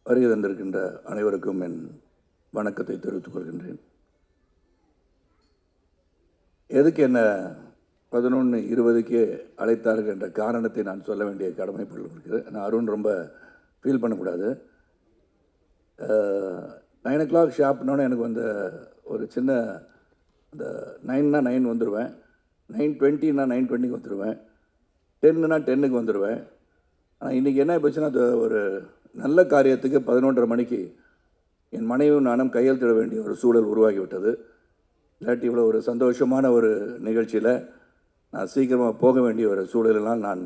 வருகை தந்திருக்கின்ற அனைவருக்கும் என் வணக்கத்தை தெரிவித்துக் கொள்கின்றேன். எதுக்கு என்ன 11:20க்கே அழைத்தார்கள் என்ற காரணத்தை நான் சொல்ல வேண்டிய கடமைப்பட்டிருக்கு. நான் அருண் ரொம்ப ஃபீல் பண்ணக்கூடாது. 9 o'clock ஷாப்னோடனே எனக்கு வந்து ஒரு சின்ன அந்த 9னா 9 வந்துடுவேன், 9:20னா 9:20க்கு வந்துடுவேன், 10னா 10க்கு வந்துடுவேன். ஆனால் இன்றைக்கி என்ன போச்சுன்னா, அது ஒரு நல்ல காரியத்துக்கு 11:30 மணிக்கு என் மனைவியும் நானும் கையெழுத்திட வேண்டிய ஒரு சூழல் உருவாகிவிட்டது. இல்லாட்டி இவ்வளோ ஒரு சந்தோஷமான ஒரு நிகழ்ச்சியில் நான் சீக்கிரமாக போக வேண்டிய ஒரு சூழலெல்லாம் நான்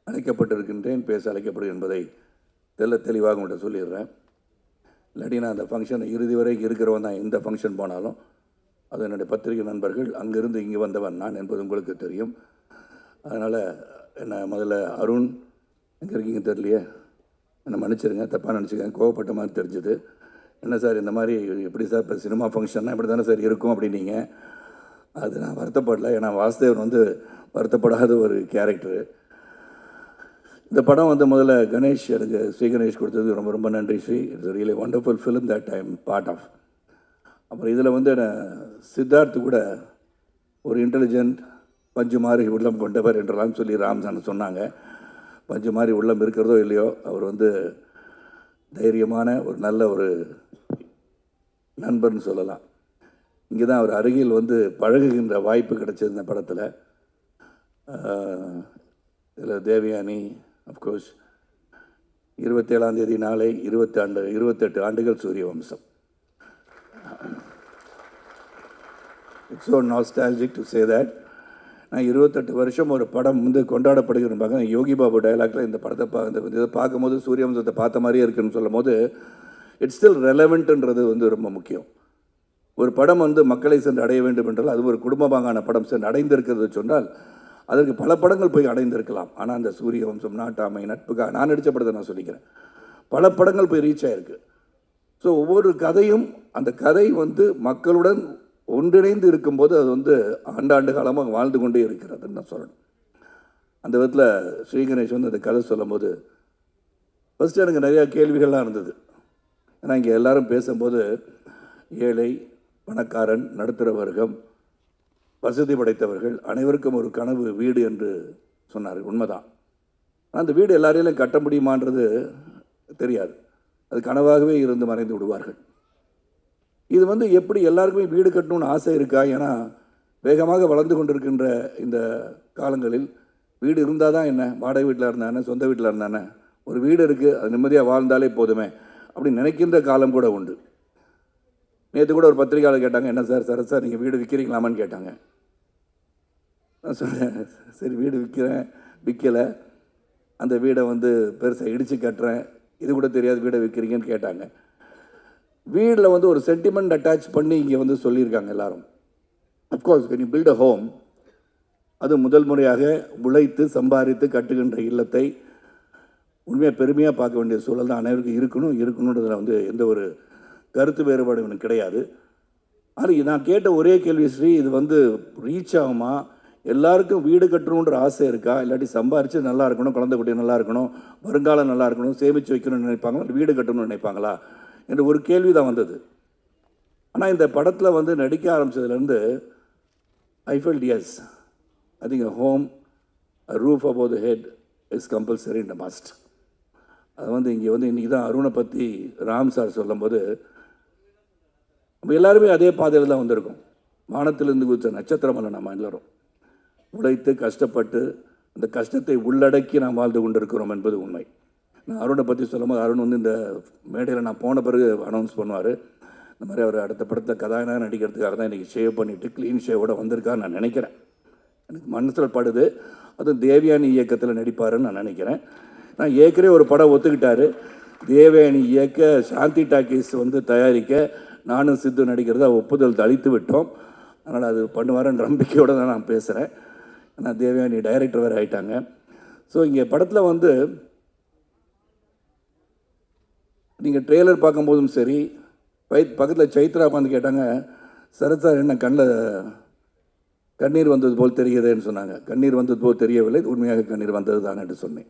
அழைக்கப்பட்டிருக்கின்றேன், பேச அழைக்கப்படுகிறேன் என்பதை தெளிவாக உங்கள்கிட்ட சொல்லிடுறேன். இல்லாட்டி நான் அந்த ஃபங்க்ஷன் இறுதி வரைக்கும் இருக்கிறவன் தான். எந்த ஃபங்க்ஷன் போனாலும் அது என்னுடைய பத்திரிகை நண்பர்கள், அங்கேருந்து இங்கே வந்தவன் நான் என்பது உங்களுக்கு தெரியும். அதனால் என்ன முதல்ல அருண் எங்கே இருக்கீங்க தெரியலையே, என்னை மன்னிச்சிருங்க, தப்பாக நினச்சிக்கேன், கோவப்பட்ட மாதிரி தெரிஞ்சுது. என்ன சார் இந்த மாதிரி எப்படி சார் இப்போ சினிமா ஃபங்க்ஷன்னா இப்படி தானே சார் இருக்கும் அப்படின்னீங்க. அது நான் வருத்தப்படலை, ஏன்னா வாசுதேவன் வந்து வருத்தப்படாத ஒரு கேரக்டரு. இந்த படம் வந்து முதல்ல கணேஷ், எனக்கு ஸ்ரீ கணேஷ் கொடுத்தது ரொம்ப ரொம்ப நன்றி Sri. It's really wonderful film that I am part of. அப்புறம் இதில் வந்து சித்தார்த்து கூட ஒரு இன்டெலிஜென்ட் பஞ்சு மாதிரி உள்ளம் கொண்டவர் என்றெல்லாம் சொல்லி ராம்சான் சொன்னாங்க. பஞ்சு மாதிரி உள்ளம் இருக்கிறதோ இல்லையோ, அவர் வந்து தைரியமான ஒரு நல்ல ஒரு நண்பர்னு சொல்லலாம். இங்கே தான் அவர் அருகில் வந்து பழகுகின்ற வாய்ப்பு கிடைச்சது இந்த படத்தில். இதில் தேவயானி அஃப்கோர்ஸ் 27ஆம் தேதி நாளை 28 ஆண்டுகள் சூரிய வம்சம். It's so nostalgic to say that. நான் 28 வருஷம் ஒரு படம் வந்து கொண்டாடப்படுகிறேன். யோகி பாபு டைலாக்ல இந்த படத்தை இதை பார்க்கும்போது சூரிய வம்சத்தை பார்த்த மாதிரியே இருக்குன்னு சொல்லும் போது இட்ஸ் ஸ்டில் ரெலவெண்ட்ன்றது வந்து ரொம்ப முக்கியம். ஒரு படம் வந்து மக்களை சென்று அடைய வேண்டும் என்றால் அது ஒரு குடும்பமாகான படம் சென்று அடைந்திருக்கிறது சொன்னால் அதற்கு பல படங்கள் போய் அடைந்திருக்கலாம். ஆனால் அந்த சூரிய வம்சம், நாட்டாமை, நட்புக்காக நான் நடித்த படத்தை நான் சொல்லிக்கிறேன், பல படங்கள் போய் ரீச் ஆகிருக்கு. ஸோ ஒவ்வொரு கதையும் அந்த கதை வந்து மக்களுடன் ஒன்றிணைந்து இருக்கும்போது அது வந்து ஆண்டாண்டு காலமாக வாழ்ந்து கொண்டே இருக்கிறதுன்னு நான் சொல்லணும். அந்த விதத்தில் ஸ்ரீ கணேஷ் வந்து அந்த கதை சொல்லும்போது ஃபஸ்ட்டு எனக்கு நிறையா கேள்விகள்லாம் இருந்தது. ஏன்னா இங்கே எல்லோரும் பேசும்போது ஏழை, பணக்காரன், நடுத்தர வர்க்கம், வசதி படைத்தவர்கள் அனைவருக்கும் ஒரு கனவு வீடு என்று சொன்னார்கள். உண்மைதான். அந்த வீடு எல்லாரையும் கட்ட முடியுமான்றது தெரியாது. அது கனவாகவே இருந்து மறைந்து விடுவார்கள். இது வந்து எப்படி எல்லாருக்குமே வீடு கட்டணும்னு ஆசை இருக்கா? ஏன்னா வேகமாக வளர்ந்து கொண்டிருக்கின்ற இந்த காலங்களில் வீடு இருந்தால் தான் என்ன, வாடகை வீட்டில் இருந்தானே, சொந்த வீட்டில் இருந்தானே, ஒரு வீடு இருக்குது அது நிம்மதியாக வாழ்ந்தாலே போதுமே அப்படின்னு நினைக்கின்ற காலம் கூட உண்டு. நேற்று கூட ஒரு பத்திரிகையாளர் கேட்டாங்க, என்ன சார் சரத் சார் நீங்கள் வீடு விற்கிறீங்களாமான்னு கேட்டாங்க. நான் சொன்னேன், சரி வீடு விற்கலை, அந்த வீடை வந்து பெருசாக இடித்து கட்டுறேன், இது கூட தெரியாது வீடை விற்கிறீங்கன்னு கேட்டாங்க. வீட்டில் வந்து ஒரு சென்டிமெண்ட் அட்டாச் பண்ணி இங்கே வந்து சொல்லியிருக்காங்க எல்லாரும். Of course when you build a home, அது முதல் முறையாக உழைத்து சம்பாதித்து கட்டுகின்ற இல்லத்தை உண்மையாக பெருமையாக பார்க்க வேண்டிய சூழல் தான் அனைவருக்கும் இருக்கணுன்றதில் வந்து எந்த ஒரு கருத்து வேறுபாடு எனக்கு கிடையாது. ஆனால் நான் கேட்ட ஒரே கேள்வி ஸ்ரீ, இது வந்து ரீச் ஆகுமா? எல்லாருக்கும் வீடு கட்டணுன்ற ஆசை இருக்கா? இல்லாட்டி சம்பாரித்து நல்லா இருக்கணும், குழந்தை குட்டி நல்லா இருக்கணும், வருங்காலம் நல்லா இருக்கணும், சேமித்து வைக்கணும்னு நினைப்பாங்களா, வீடு கட்டணும்னு நினைப்பாங்களா என்ற ஒரு கேள்வி தான் வந்தது. ஆனால் இந்த படத்தில் வந்து நடிக்க ஆரம்பித்ததுலேருந்து I felt as, I think a home, a roof above the head is compulsory and a must. அது வந்து இங்கே வந்து இன்றைக்கி தான் அருணை பற்றி ராம் சார் சொல்லும்போது நம்ம எல்லாருமே அதே பாதையில் தான் வந்திருக்கோம். வானத்திலிருந்து குதித்த நட்சத்திரம் அல்ல நம்ம எல்லோரும். உழைத்து கஷ்டப்பட்டு அந்த கஷ்டத்தை உள்ளடக்கி நாம் வாழ்ந்து கொண்டிருக்கிறோம் என்பது உண்மை. நான் அருணை பற்றி சொல்லும்போது அருண் வந்து இந்த மேடையில் நான் போன பிறகு அனௌன்ஸ் பண்ணுவார், இந்த மாதிரி அவர் அடுத்த படத்தில் கதாநாயகனாக நடிக்கிறதுக்காக தான் இன்றைக்கி ஷேவ் பண்ணிவிட்டு க்ளீன் ஷேவோடு வந்திருக்கான்னு நான் நினைக்கிறேன். எனக்கு மனசில் படுது. அதுவும் தேவயானி இயக்கத்தில் நடிப்பாருன்னு நான் நினைக்கிறேன். நான் ஏற்கனவே ஒரு படம் ஒத்துக்கிட்டார், தேவயானி இயக்க, சாந்தி டாக்கீஸ் வந்து தயாரிக்க, நானும் சித்து நடிக்கிறதா ஒப்புதல் அளித்து விட்டோம். அதனால் அது பண்ணுவாருன்ற நம்பிக்கையோடு தான் நான் பேசுகிறேன். ஆனால் தேவயானி டைரக்டர் வேறு ஆகிட்டாங்க. ஸோ இங்கே படத்தில் வந்து நீங்கள் ட்ரெய்லர் பார்க்கும்போதும் சரி, பக்கத்தில் சைத்ரா உட்காந்து கேட்டாங்க, சரத் சார் என்ன கண்ணீர் வந்தது போல் தெரிகிறதுன்னு சொன்னாங்க. கண்ணீர் வந்தது போல் தெரியவில்லை, உண்மையாக கண்ணீர் வந்தது தான் என்று சொன்னேன்.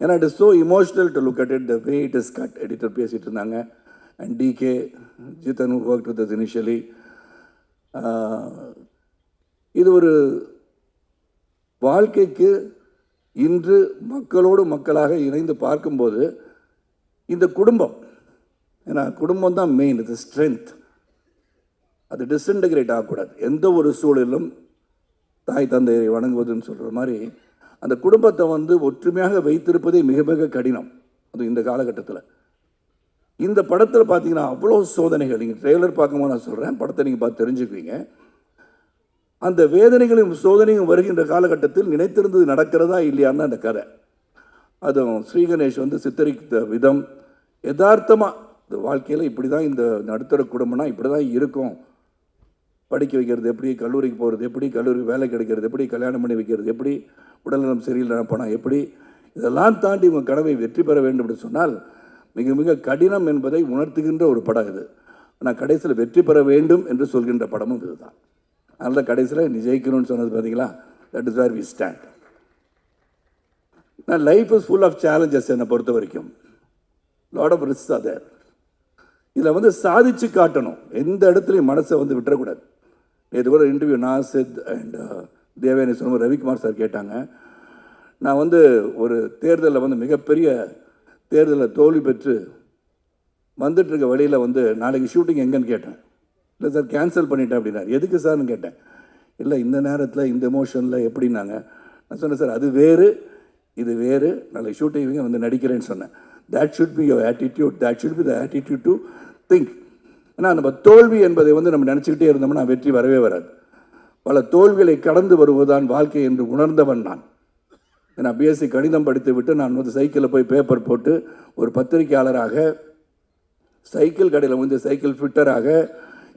ஏன்னா it is so emotional to look at it the way it is cut. Editor பேசிகிட்டு இருந்தாங்க. And DK Jithan work with us initially. இது ஒரு வாழ்க்கைக்கு இன்று மக்களோடு மக்களாக இணைந்து பார்க்கும்போது இந்த குடும்பம், ஏன்னா குடும்பம் தான் மெயின், இது ஸ்ட்ரென்த். அது டிஸ்இன்டகிரேட் ஆகக்கூடாது. எந்த ஒரு சூழலிலும் தாய் தந்தையை வணங்குவதுன்னு சொல்கிற மாதிரி அந்த குடும்பத்தை ஒற்றுமையாக வைத்திருப்பதே மிக மிக கடினம். அது இந்த காலகட்டத்தில். இந்த படத்தில் பார்த்தீங்கன்னா அவ்வளோ சோதனைகள். நீங்கள் ட்ரெய்லர் பார்க்கும்போது நான் சொல்கிறேன், படத்தை நீங்கள் பார்த்து தெரிஞ்சுக்குவீங்க. அந்த வேதனைகளும் சோதனையும் வருகின்ற காலகட்டத்தில் நினைத்திருந்தது நடக்கிறதா இல்லையான்னு அந்த கதை. அதுவும் ஸ்ரீகணேஷ் சித்தரித்த விதம் யதார்த்தமாக இந்த வாழ்க்கையில் இப்படி தான், இந்த நடுத்தர குடும்பம்னா இப்படி தான் இருக்கும். படிக்க வைக்கிறது எப்படி, கல்லூரிக்கு போகிறது எப்படி, கல்லூரிக்கு வேலை கிடைக்கிறது எப்படி, கல்யாணம் பண்ணி வைக்கிறது எப்படி, உடல்நலம் சரியில்லை போனால் எப்படி, இதெல்லாம் தாண்டி உங்கள் கனவை வெற்றி பெற வேண்டும் என்று சொன்னால் மிக மிக கடினம் என்பதை உணர்த்துகின்ற ஒரு படம் இது. ஆனால் கடைசியில் வெற்றி பெற வேண்டும் என்று சொல்கின்ற படமும் இதுதான். அதனால் கடைசியில் நீ ஜெயிக்கணும்னு சொன்னது பார்த்தீங்களா, that is where we stand. நான் life is full of challenges. என்னை பொறுத்த வரைக்கும் லாட் ஆஃப் ரிஸ்க் தான் தேர். இதில் சாதிச்சு காட்டணும். எந்த இடத்துலையும் மனசை விட்டுறக்கூடாது. இது கூட இன்டர்வியூ நாசித் அண்ட் தேவயானி சொன்ன ரவிக்குமார் சார் கேட்டாங்க. நான் ஒரு தேர்தலில் மிகப்பெரிய தேர்தலில் தோல்வி பெற்று வந்துட்டுருக்க வழியில் நாளைக்கு ஷூட்டிங் எங்கேன்னு கேட்டேன். இல்லை சார் கேன்சல் பண்ணிட்டேன் அப்படின்னாரு. எதுக்கு சார்னு கேட்டேன். இல்லை இந்த நேரத்தில் இந்த எமோஷனில் எப்படின்னாங்க. நான் சொன்னேன் சார் அது வேறு இது வேறு, நாளைக்கு ஷூட்டிங் நடிக்கிறேன்னு சொன்னேன். That should be your attitude, that should be the attitude to think. ஏன்னா நம்ம தோல்வி என்பதை நம்ம நினச்சிக்கிட்டே இருந்தோம்னா வெற்றி வரவே வராது. பல தோல்விகளை கடந்து வருவதுதான் வாழ்க்கை என்று உணர்ந்தவன் நான். ஏன்னா பிஎஸ்சி கணிதம் படித்து விட்டு நான் சைக்கிளில் போய் பேப்பர் போட்டு ஒரு பத்திரிகையாளராக, சைக்கிள் கடையில் சைக்கிள் ஃபிட்டராக,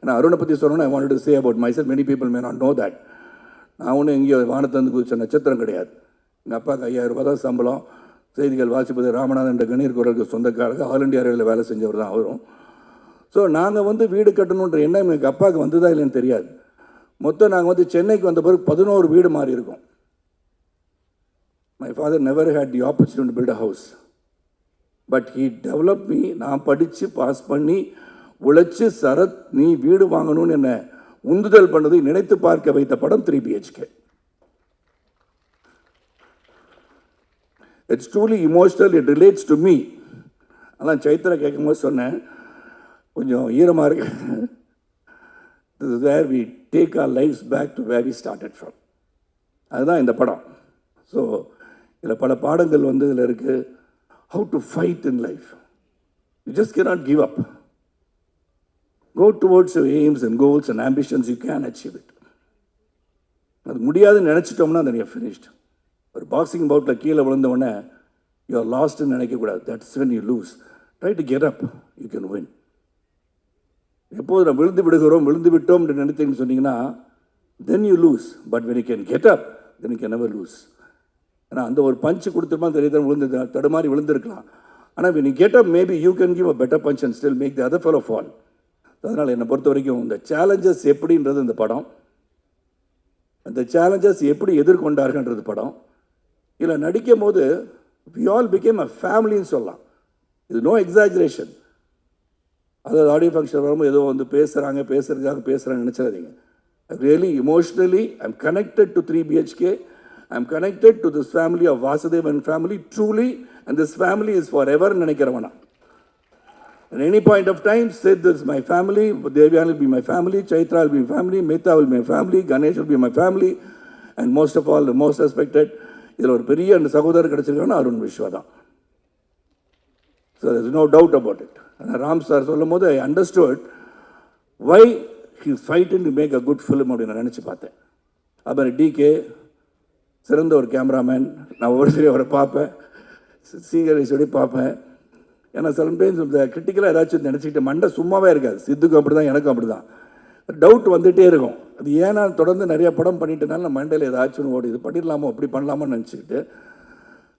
ஏன்னா அருணை பற்றி சொல்லணும்னா I want to say about my self, many people may not know that. நான் ஒன்றும் எங்கேயோ வானத்தந்து குதிச்ச நட்சத்திரம் கிடையாது. எங்கள் அப்பாவுக்கு 5000 ரூபா தான் சம்பளம். செய்திகள் வாசிப்பது ராமநாதன் என்ற கணீர் குரலுக்கு சொந்தக்காரங்க, ஆல் இண்டியா ரேடியோவில் வேலை செஞ்சவர் தான் அவரும். ஸோ நாங்கள் வீடு கட்டணுன்ற எண்ணம் எங்கள் அப்பாவுக்கு வந்ததா இல்லைன்னு தெரியாது. மொத்தம் நாங்கள் சென்னைக்கு வந்த பிறகு 11 வீடு மாறி இருக்கோம். My father never had the opportunity to build a house, but he develop me. நான் படித்து பாஸ் பண்ணி உழைச்சி சரத் நீ வீடு வாங்கணும்னு என்னை உந்துதல் பண்ணதை நினைத்து பார்க்க வைத்த படம் 3 BHK. It's truly emotional, it relates to me. அதான் சைத்திர கேட்கும்போது சொன்னேன், கொஞ்சம் ஈரமாக இருக்கு. This is where we take our lives back to where we started from. அதுதான் இந்த படம். ஸோ இதில் பல பாடங்கள் இதில் இருக்குது. How to fight in life. You just cannot give up. Go towards your aims and goals and ambitions, you can achieve it. அது முடியாதுன்னு நினச்சிட்டோம்னா then you're finished. ஒரு பாக்ஸிங் பவுட்டில் கீழே விழுந்தவொடனே யூ ஆர் லாஸ்ட்னு நினைக்கக்கூடாது. That's when you lose. Try to get up, you can win. எப்போது நம்ம விழுந்து விட்டோம் என்று நினைத்தீங்கன்னு சொன்னீங்கன்னா then you lose. But when you can get up, then you can never lose. ஏன்னா அந்த ஒரு பஞ்சு கொடுத்துருமா தெரியுது, தடுமாறி விழுந்திருக்கலாம். ஆனால் when you get up, maybe you can give a better punch and still make the other fellow fall. அதனால் என்னை பொறுத்த வரைக்கும் இந்த சேலஞ்சஸ் எப்படின்றது இந்த படம், அந்த சேலஞ்சஸ் எப்படி எதிர்கொண்டார்கள்ன்றது படம். இதில் நடிக்கும் போது we all became a ஃபேமிலின்னு சொல்லலாம். இது நோ எக்ஸாஜரேஷன். அதாவது ஆடியோ ஃபங்க்ஷன் வரும்போது ஏதோ பேசுகிறதுக்காக பேசுகிறாங்க நினச்சிடாதீங்க. Really emotionally I am connected to 3 BHK. I am connected to this family of Vasudevan family truly, and this family is for எவர்னு நினைக்கிறவனா. At any point of time, say this is my family, Devyani will be my family, Chaitra will be my family, Mehta will be my family, Ganesh will be my family, and most of all, the most respected, இதில் ஒரு பெரிய அந்த சகோதரர் கிடச்சிருக்காங்கன்னா அருண் விஸ்வா தான். So there is no doubt about it. ஆனால் Ram sir சொல்லும் போது I understood why he is fighting to make a good film அப்படின்னு நான் நினச்சி பார்த்தேன். அப்புறம் டிகே சிறந்த ஒரு கேமராமேன். நான் ஒவ்வொரு சரி அவரை பார்ப்பேன், சீகரேஷோடய பார்ப்பேன். ஏன்னா சில பேர் கிரிட்டிக்கலாக ஏதாச்சும் நினச்சிக்கிட்டு மண்டை சும்மாவே இருக்காது. சித்துக்கும் அப்படி தான், எனக்கும் அப்படி தான். டவுட் வந்துகிட்டே இருக்கும். அது ஏன்னா தொடர்ந்து நிறையா படம் பண்ணிட்டனால நம்ம மண்டையில் ஏதாச்சும் ஓடி இது பண்ணிடலாமோ அப்படி பண்ணலாமோ நினச்சிக்கிட்டு.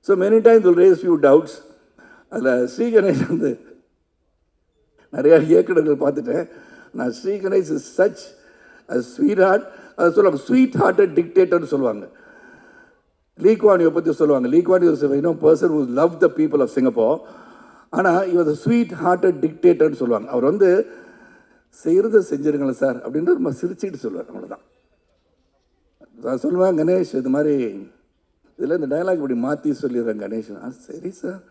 So many times will raise few doubts. அதில் ஸ்ரீகணேஷ் நிறையா இயக்குநர்கள் பார்த்துட்டேன். நான் Sriganesh is such a sweet heart. அதை சொல்லுவாங்க ஸ்வீட் ஹார்ட்டட் டிக்டேட்டர்னு சொல்லுவாங்க. லீ குவான் யூ பற்றி சொல்லுவாங்க. Lee Kuan Yew is a person who loved the people of Singapore. ஆனால் he was a sweet hearted dictatorன்னு சொல்லுவாங்க. அவர் வந்து செய்கிறத செஞ்சிருங்களேன் சார் அப்படின்ட்டு நம்ம சிரிச்சுக்கிட்டு சொல்லுவார். அவ்வளோதான். நான் சொல்லுவேன், கணேஷ் இது மாதிரி இதில் இந்த டைலாக் இப்படி மாற்றி சொல்லிடுறேன் கணேஷ். சரி சார்,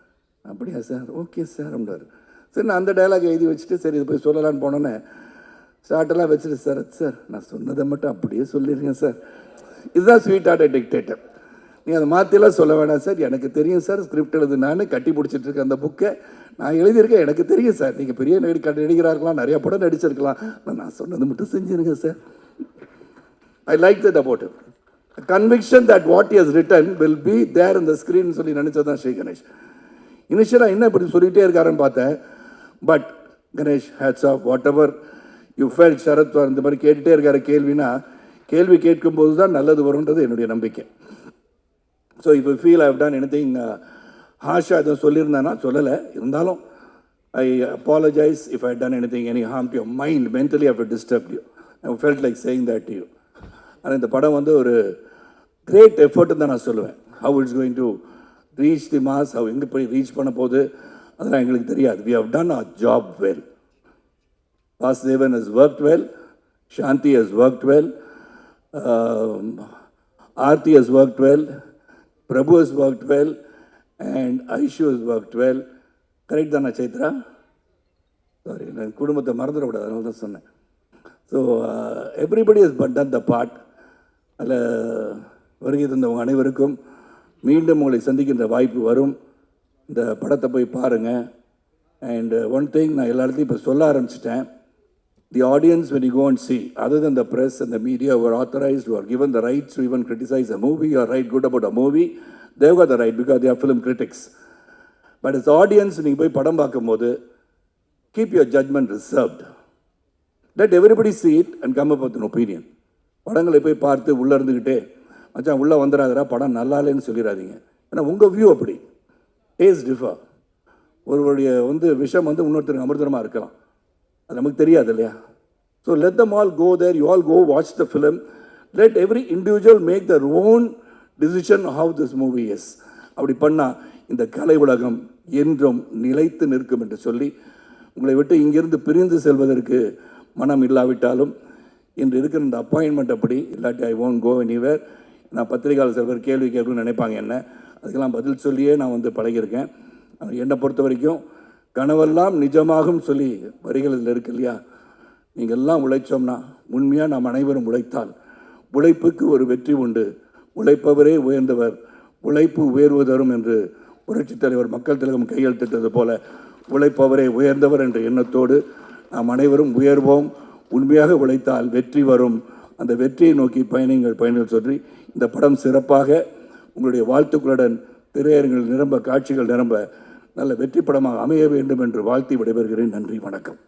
அப்படியா சார், ஓகே சார் அப்படின்றார். சரி, நான் அந்த டைலாக் எழுதி வச்சுட்டு சரி இது போய் சொல்லலான்னு போனோன்னே ஸ்டார்ட்டெல்லாம் வச்சுட்டு சார் சார் நான் சொன்னதை மட்டும் அப்படியே சொல்லிடுங்க சார். இதுதான் ஸ்வீட் ஹார்ட் டிக்டேட்டர். நீங்கள் அதை மாற்றிலாம் சொல்ல வேணாம் சார், எனக்கு தெரியும் சார், ஸ்கிரிப்ட் எழுது நான் கட்டி பிடிச்சிட்டு இருக்கேன் அந்த புக்கை, நான் எழுதியிருக்கேன், எனக்கு தெரியும் சார், நீங்கள் பெரிய நடிகராக இருக்கலாம், நிறையா படம் நடிச்சிருக்கலாம், நான் சொன்னது மட்டும் செஞ்சுருங்க sir. I like that about it. Conviction that what he has written will be there in the screen சொல்லி நினச்சது தான் ஸ்ரீ கணேஷ். இனிஷியலாக என்ன இப்படி சொல்லிகிட்டே இருக்காருன்னு பார்த்தேன். But Ganesh hats off whatever you felt. Sarath இந்த மாதிரி கேட்டுகிட்டே இருக்காரு கேள்வினா, கேள்வி கேட்கும்போது தான் நல்லது வரும்ன்றது என்னுடைய நம்பிக்கை. ஸோ இப்போ feel I have done anything Hasha எதுவும் சொல்லியிருந்தானா சொல்லலை, இருந்தாலும் I apologise if I done anything any harm to your mind, mentally I disturb you. I felt like saying that to you. ஆனால் இந்த படம் வந்து ஒரு கிரேட் எஃபர்ட்னு தான் நான் சொல்லுவேன். How it's going to reach the mass, how எங்கே போய் ரீச் பண்ண போகுது அதெல்லாம் எங்களுக்கு தெரியாது. We have done our job well. Vasudevan has worked well, Shanti has worked well, Aarti has worked well, Prabhu has worked well, and Aishu has worked well. Correct தானே Chaitra? Sorry, நான் குடும்பத்தை மறந்துடக்கூடாது, அதனால தான் சொன்னேன். So everybody has done the part. அதில் வருகை தந்தவங்க அனைவருக்கும் மீண்டும் உங்களை சந்திக்கின்ற வாய்ப்பு வரும். இந்த படத்தை போய் பாருங்கள். அண்ட் ஒன் திங் நான் எல்லா இடத்துலையும் இப்போ சொல்ல ஆரம்பிச்சிட்டேன். The audience, when you go and see, other than the press and the media who are authorized, who are given the rights to even criticize a movie or write good about a movie, they've got the right because they are film critics. But as audience, நீங்கள் போய் படம் பார்க்கும்போது keep your judgment reserved. Let everybody see it and come up with an opinion. படங்களை போய் பார்த்து உள்ளே இருந்துக்கிட்டே மச்சான் உள்ளே வந்துடாதரா படம் நல்லா இல்லைன்னு சொல்லிடாதீங்க. ஏன்னா உங்கள் வியூ அப்படி, டேஸ்ட் டிஃபர். ஒருவருடைய விஷம் இன்னொருத்தருக்கு அமிர்தமாக இருக்கலாம், அது நமக்கு தெரியாது இல்லையா? So let them all go there, you all go watch the film, let every individual make their own decision how this movie is. அப்படி பண்ணால் இந்த கலை உலகம் என்றும் நிலைத்து நிற்கும் என்று சொல்லி உங்களை விட்டு இங்கிருந்து பிரிந்து செல்வதற்கு மனம் இல்லாவிட்டாலும் இன்று இருக்கிற இந்த அப்பாயின்மெண்ட் அப்படி இல்லாட்டி ஐ ஓன்ட் கோ எனிவேர். நான் பத்திரிகையாளர் சில பேர் கேள்வி கேட்கணும்னு நினைப்பாங்க என்ன, அதுக்கெல்லாம் பதில் சொல்லியே நான் பழகியிருக்கேன். என்னை பொறுத்த வரைக்கும் கனவெல்லாம் நிஜமாகும் சொல்லி வரிகள் இதில் இருக்கு இல்லையா? நீங்கள் எல்லாம் உழைச்சோம்னா, உண்மையாக நாம் அனைவரும் உழைத்தால் உழைப்புக்கு ஒரு வெற்றி உண்டு. உழைப்பவரே உயர்ந்தவர், உழைப்பு உயர்வு தரும் என்று புரட்சித் தலைவர் மக்கள் திலகம் கையெழுத்திட்டது போல உழைப்பவரே உயர்ந்தவர் என்ற எண்ணத்தோடு நாம் அனைவரும் உயர்வோம். உண்மையாக உழைத்தால் வெற்றி வரும். அந்த வெற்றியை நோக்கி பயணிகள் சொல்லி இந்த படம் சிறப்பாக உங்களுடைய வாழ்த்துக்களுடன் திரையரங்கில் நிரம்ப, காட்சிகள் நிரம்ப நல்ல வெற்றி படமாக அமைய வேண்டும் என்று வாழ்த்தி விடைபெறுகிறேன். நன்றி, வணக்கம்.